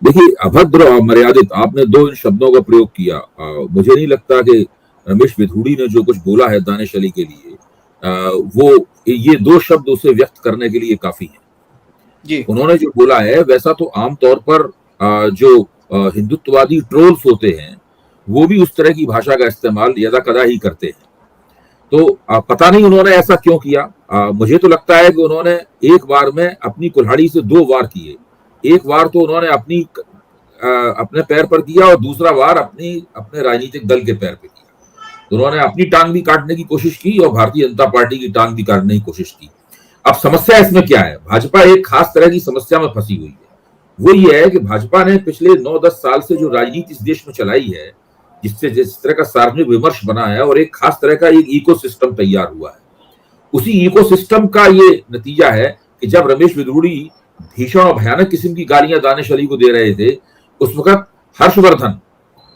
देखिए, अभद्र और मर्यादित, आपने दो इन शब्दों का प्रयोग किया। मुझे नहीं लगता कि रमेश विधूड़ी ने जो कुछ बोला है दानिश अली के लिए, वो ये दो शब्द उसे व्यक्त करने के लिए काफी है। जी। उन्होंने जो बोला है वैसा तो आमतौर पर जो हिंदुत्ववादी ट्रोल्स होते हैं वो भी उस तरह की भाषा का इस्तेमाल यदा कदा ही करते हैं। तो पता नहीं उन्होंने ऐसा क्यों किया। मुझे तो लगता है कि उन्होंने एक बार में अपनी कुल्हाड़ी से दो वार किए। एक वार तो उन्होंने अपने पैर पर किया और दूसरा वार अपने राजनीतिक दल के पैर पे किया। तो उन्होंने अपनी टांग भी काटने की कोशिश की और भारतीय जनता पार्टी की टांग भी काटने की कोशिश की। अब समस्या इसमें क्या है? भाजपा एक खास तरह की समस्या में फंसी हुई है। वो ये है कि भाजपा ने पिछले 9-10 साल से जो राजनीति इस देश में चलाई है, जिससे जिस तरह का सार्वजनिक विमर्श बना है और एक खास तरह का एक इकोसिस्टम तैयार हुआ है, उसी इकोसिस्टम का ये नतीजा है कि जब रमेश विधूड़ी भीषण और भयानक किस्म की गालियां दानिश अली को दे रहे थे, उस वक्त हर्षवर्धन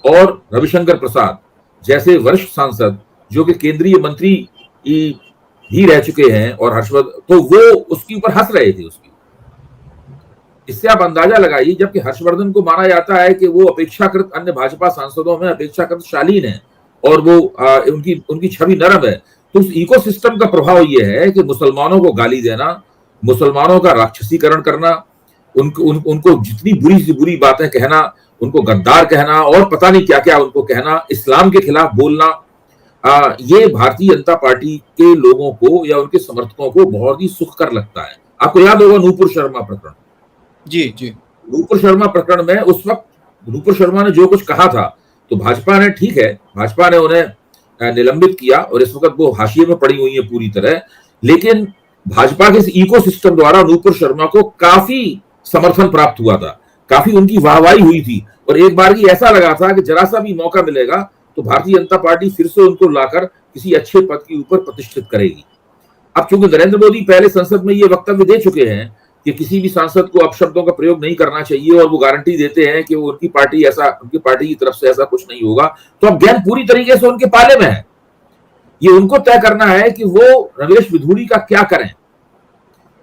और रविशंकर प्रसाद जैसे वरिष्ठ सांसद, जो कि केंद्रीय मंत्री भी रह चुके हैं, और हर्षवर्धन, तो वो उसके ऊपर हंस रहे थे उसकी। इससे आप अंदाजा लगाइए, जबकि हर्षवर्धन को माना जाता है कि वो अपेक्षाकृत अन्य भाजपा सांसदों में अपेक्षाकृत शालीन है और वो उनकी उनकी छवि नरम है। तो उस इकोसिस्टम का प्रभाव ये है कि मुसलमानों को गाली देना, मुसलमानों का राक्षसीकरण करना, उनको जितनी बुरी से बुरी बातें कहना, उनको गद्दार कहना और पता नहीं क्या क्या उनको कहना, इस्लाम के खिलाफ बोलना, ये भारतीय जनता पार्टी के लोगों को या उनके समर्थकों को बहुत ही सुखकर लगता है। आपको याद होगा नूपुर शर्मा प्रकरण। जी जी। नूपुर शर्मा प्रकरण में उस वक्त नूपुर शर्मा ने जो कुछ कहा था, तो भाजपा ने, ठीक है, भाजपा ने उन्हें निलंबित किया और इस वक्त वो हाशिए में पड़ी हुई है पूरी तरह। लेकिन भाजपा के इस इकोसिस्टम द्वारा नूपुर शर्मा को काफी समर्थन प्राप्त हुआ था, काफी उनकी वाहवाही हुई थी, और एक बार ही ऐसा लगा था कि जरा सा भी मौका मिलेगा तो भारतीय जनता पार्टी फिर से उनको लाकर किसी अच्छे पद के ऊपर प्रतिष्ठित करेगी। अब चूंकि नरेंद्र मोदी पहले संसद में ये वक्तव्य दे चुके हैं कि किसी भी सांसद को अपशब्दों का प्रयोग नहीं करना चाहिए, और वो गारंटी देते हैं कि वो उनकी पार्टी की तरफ से ऐसा कुछ नहीं होगा, तो अब गेंद पूरी तरीके से उनके पाले में है। ये उनको तय करना है कि वो रमेश विधूड़ी का क्या करें।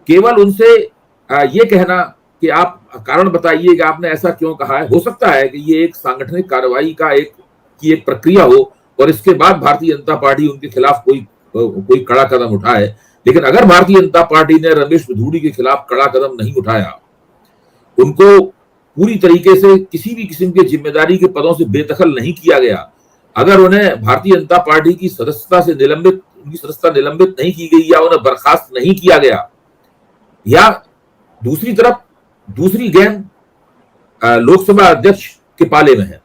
केवल उनसे ये कहना कि आप कारण बताइए कि आपने ऐसा क्यों कहा है, हो सकता है कि ये एक सांगठनिक कार्रवाई का एक प्रक्रिया हो और इसके बाद भारतीय जनता पार्टी उनके खिलाफ कोई कड़ा कदम उठाए। लेकिन अगर भारतीय जनता पार्टी ने रमेश विधूड़ी के खिलाफ कड़ा कदम नहीं उठाया, उनको पूरी तरीके से किसी भी किस्म की जिम्मेदारी के पदों से बेदखल नहीं किया गया, अगर उन्हें भारतीय जनता पार्टी की उनकी सदस्यता निलंबित नहीं की गई या उन्हें बर्खास्त नहीं किया गया, या दूसरी तरफ दूसरी गेंद लोकसभा अध्यक्ष के पाले में है,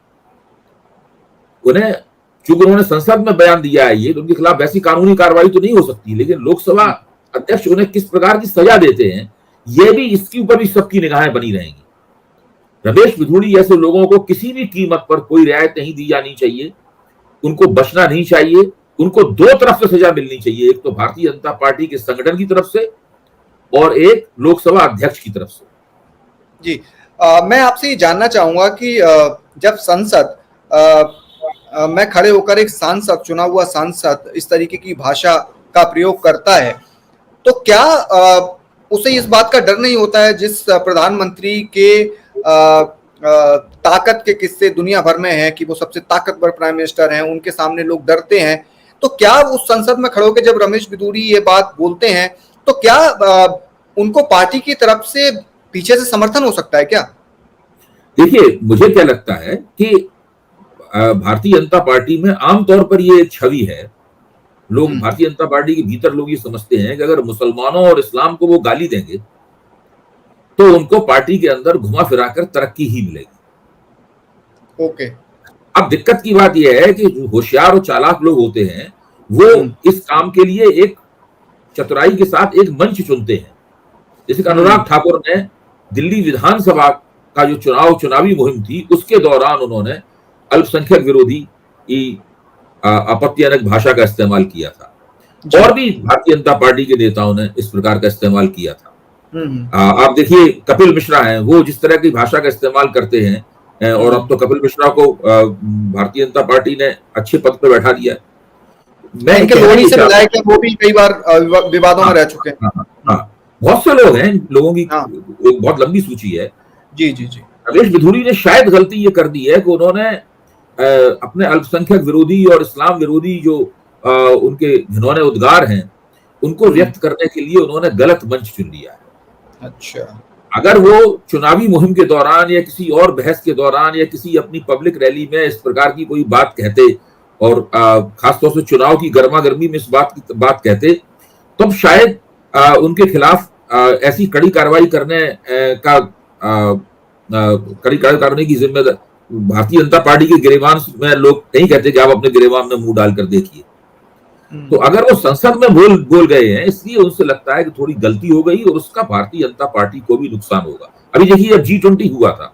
चूंकि उन्होंने संसद में बयान दिया है ये, तो उनके खिलाफ वैसी कानूनी कार्रवाई तो नहीं हो सकती, लेकिन लोकसभा अध्यक्ष उन्हें किस प्रकार की सजा देते हैं, ये भी, इसके ऊपर भी सबकी निगाहें बनी रहेंगी। रमेश विधूड़ी जैसे लोगों को किसी भी कीमत पर कोई रियायत नहीं दी जानी चाहिए, उनको बचना नहीं चाहिए, उनको दो तरफ से सजा मिलनी चाहिए, एक तो भारतीय जनता पार्टी के संगठन की तरफ से और एक लोकसभा अध्यक्ष की तरफ से। जी, मैं आपसे ये जानना चाहूंगा कि जब संसद मैं खड़े होकर एक सांसद, चुना हुआ सांसद, इस तरीके की भाषा का प्रयोग करता है, तो क्या उसे इस बात का डर नहीं होता है, जिस प्रधानमंत्री के ताकत के किस्से दुनिया भर में हैं कि वो सबसे ताकतवर प्राइम मिनिस्टर हैं, उनके सामने लोग डरते हैं, तो क्या उस संसद में खड़े होकर जब रमेश विधूड़ी ये बात बोलते हैं, तो क्या उनको पार्टी की तरफ से पीछे से समर्थन हो सकता है क्या? देखिए, मुझे क्या लगता है कि भारतीय जनता पार्टी में आमतौर पर ये एक छवि है, लोग भारतीय जनता पार्टी के भीतर लोग ये समझते हैं कि अगर मुसलमानों और इस्लाम को वो गाली देंगे तो उनको पार्टी के अंदर घुमा फिराकर तरक्की ही मिलेगी। ओके। अब दिक्कत की बात यह है कि होशियार और चालाक लोग होते हैं, वो इस काम के लिए एक चतुराई के साथ एक मंच चुनते हैं। जैसे अनुराग ठाकुर ने दिल्ली विधानसभा का जो चुनावी मुहिम थी, उसके दौरान उन्होंने अल्पसंख्यक विरोधी आपत्तिजनक भाषा का इस्तेमाल किया था, और भी भारतीय जनता पार्टी के नेताओं ने इस प्रकार का इस्तेमाल किया था। आप देखिए कपिल मिश्रा हैं, वो जिस तरह की भाषा का इस्तेमाल करते हैं, और अब तो कपिल मिश्रा को भारतीय जनता पार्टी ने अच्छे पद पर बैठा दिया। मैं इनके लोहड़ी से विधायक हैं, वो भी कई बार विवादों में रह चुके हैं। बहुत से लोग हैं, लोगों की बहुत लंबी सूची है। जी जी जी। रमेश बिधूरी ने शायद गलती ये कर दी है कि उन्होंने अपने अल्पसंख्यक विरोधी और इस्लाम विरोधी जो उनके घिनौने उद्गार हैं उनको व्यक्त करने के लिए उन्होंने गलत मंच चुन लिया है। अच्छा। अगर वो चुनावी मुहिम के दौरान या किसी और बहस के दौरान या किसी अपनी पब्लिक रैली में इस प्रकार की कोई बात कहते और खासतौर से चुनाव की गर्मा गर्मी में इस बात कहते, तब शायद उनके खिलाफ ऐसी कड़ी कार्रवाई करने करने की जिम्मेदारी भारतीय जनता पार्टी के गिरेबान में लोग नहीं कहते कि आप अपने गिरेबान में मुंह डालकर देखिए। तो अगर वो संसद में बोल गए हैं, इसलिए उनसे लगता है कि थोड़ी गलती हो गई और उसका भारतीय जनता पार्टी को भी नुकसान होगा। अभी देखिए, जब G20 हुआ था,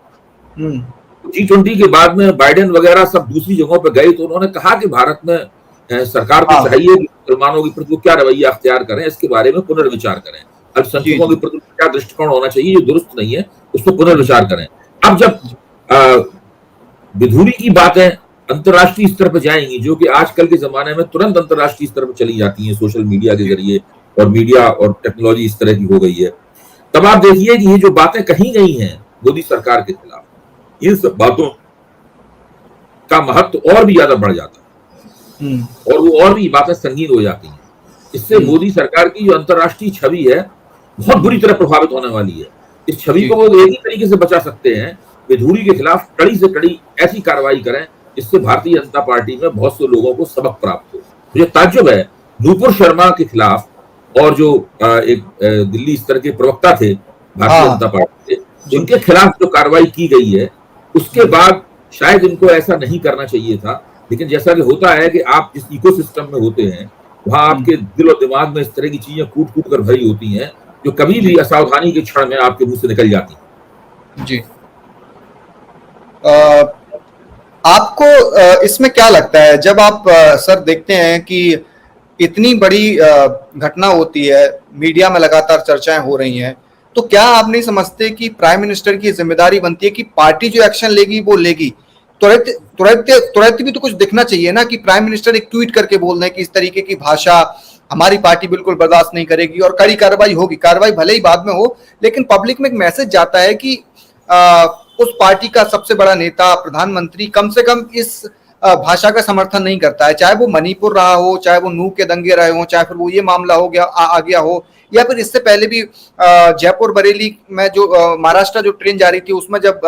G20 के बाद में बाइडेन वगैरह सब दूसरी जगहों पर गए तो उन्होंने कहा कि भारत में सरकार को चाहिए कि मुसलमानों के प्रति वो क्या रवैया अख्तियार करें, इसके बारे में पुनर्विचार करें। अल्पसंख्यकों के प्रति क्या दृष्टिकोण होना चाहिए, जो दुरुस्त नहीं है, उस पर पुनर्विचार करें। अब जब बिधूरी की बातें अंतर्राष्ट्रीय स्तर पर जाएंगी, जो कि आजकल के जमाने में तुरंत अंतर्राष्ट्रीय स्तर पर चली जाती हैं सोशल मीडिया के जरिए, और मीडिया और टेक्नोलॉजी इस तरह की हो गई है, तब आप देखिए कि ये जो बातें कही गई हैं मोदी सरकार के खिलाफ, इन सब बातों का महत्व और भी ज्यादा बढ़ जाता है और वो और भी बातें संगीन हो जाती हैं। इससे मोदी सरकार की जो अंतर्राष्ट्रीय छवि है बहुत बुरी तरह प्रभावित होने वाली है। इस छवि को वो एक ही तरीके से बचा सकते हैं, बिधूरी के खिलाफ कड़ी से कड़ी ऐसी कार्रवाई करें जिससे भारतीय जनता पार्टी में बहुत से लोगों को सबक प्राप्त हो। मुझे ताज्जुब है, नूपुर शर्मा के खिलाफ और जो एक दिल्ली स्तर के प्रवक्ता थे भारतीय जनता पार्टी के, उनके खिलाफ जो कार्रवाई की गई है, उसके बाद शायद इनको ऐसा नहीं करना चाहिए था। लेकिन जैसा कि होता है कि आप जिस इकोसिस्टम में होते हैं, वहां आपके दिल और दिमाग में इस तरह की चीजें कूट कूट कर भरी होती हैं जो कभी भी असावधानी के क्षण में आपके मुंह से निकल जाती हैं। जी। आपको इसमें क्या लगता है, जब आप सर देखते हैं कि इतनी बड़ी घटना होती है, मीडिया में लगातार चर्चाएं हो रही हैं, तो क्या आप नहीं समझते कि प्राइम मिनिस्टर की जिम्मेदारी बनती है कि पार्टी जो एक्शन लेगी वो लेगी, तुरंत भी तो कुछ दिखना चाहिए ना, कि प्राइम मिनिस्टर एक ट्वीट करके बोल दें कि इस तरीके की भाषा हमारी पार्टी बिल्कुल बर्दाश्त नहीं करेगी और कड़ी कार्रवाई होगी। कार्रवाई भले ही बाद में हो, लेकिन पब्लिक में एक मैसेज जाता है कि उस पार्टी का सबसे बड़ा नेता प्रधानमंत्री कम से कम इस भाषा का समर्थन नहीं करता है, चाहे वो मणिपुर रहा हो, चाहे वो नूह के दंगे रहे हो, चाहे फिर वो ये मामला हो गया आ गया हो, या फिर इससे पहले भी जयपुर बरेली में जो महाराष्ट्र जो ट्रेन जा रही थी उसमें जब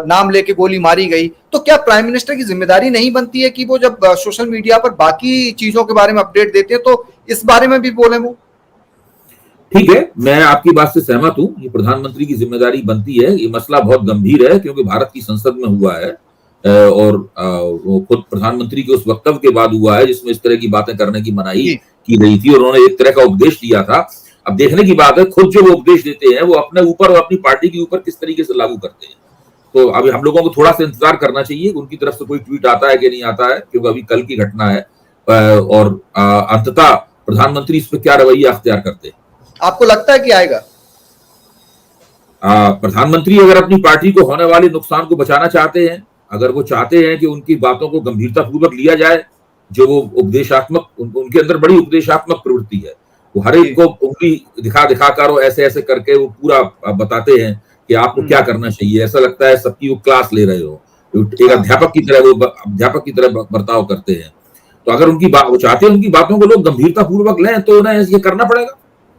नाम लेके गोली मारी गई, तो क्या प्राइम मिनिस्टर की जिम्मेदारी नहीं बनती है कि वो जब सोशल मीडिया पर बाकी चीजों के बारे में अपडेट देते हैं तो इस बारे में भी बोले वो? ठीक है, मैं आपकी बात से सहमत हूं, ये प्रधानमंत्री की जिम्मेदारी बनती है। ये मसला बहुत गंभीर है क्योंकि भारत की संसद में हुआ है और वो खुद प्रधानमंत्री के उस वक्तव्य के बाद हुआ है जिसमें इस तरह की बातें करने की मनाही की गई थी और उन्होंने एक तरह का उपदेश दिया था। अब देखने की बात है खुद जो वो उपदेश देते हैं वो अपने ऊपर और अपनी पार्टी के ऊपर किस तरीके से लागू करते हैं। तो अभी हम लोगों को थोड़ा सा इंतजार करना चाहिए उनकी तरफ से कोई ट्वीट आता है कि नहीं आता है, क्योंकि अभी कल की घटना है और अंततः प्रधानमंत्री इस पर क्या रवैया अख्तियार करते हैं। आपको लगता है कि आएगा? प्रधानमंत्री अगर अपनी पार्टी को होने वाले नुकसान को बचाना चाहते हैं, अगर वो चाहते हैं कि उनकी बातों को गंभीरता पूर्वक लिया जाए, जो वो उपदेशात्मक, उनके अंदर बड़ी उपदेशात्मक प्रवृत्ति है, वो हर एक को उंगली दिखा कर और ऐसे ऐसे करके वो पूरा बताते हैं कि आपको क्या करना चाहिए। ऐसा लगता है सबकी वो क्लास ले रहे हो, एक अध्यापक की तरह बर्ताव करते हैं। तो अगर उनकी बात वो चाहते हैं उनकी बातों को लोग गंभीरता पूर्वक लें तो उन्हें ये करना पड़ेगा।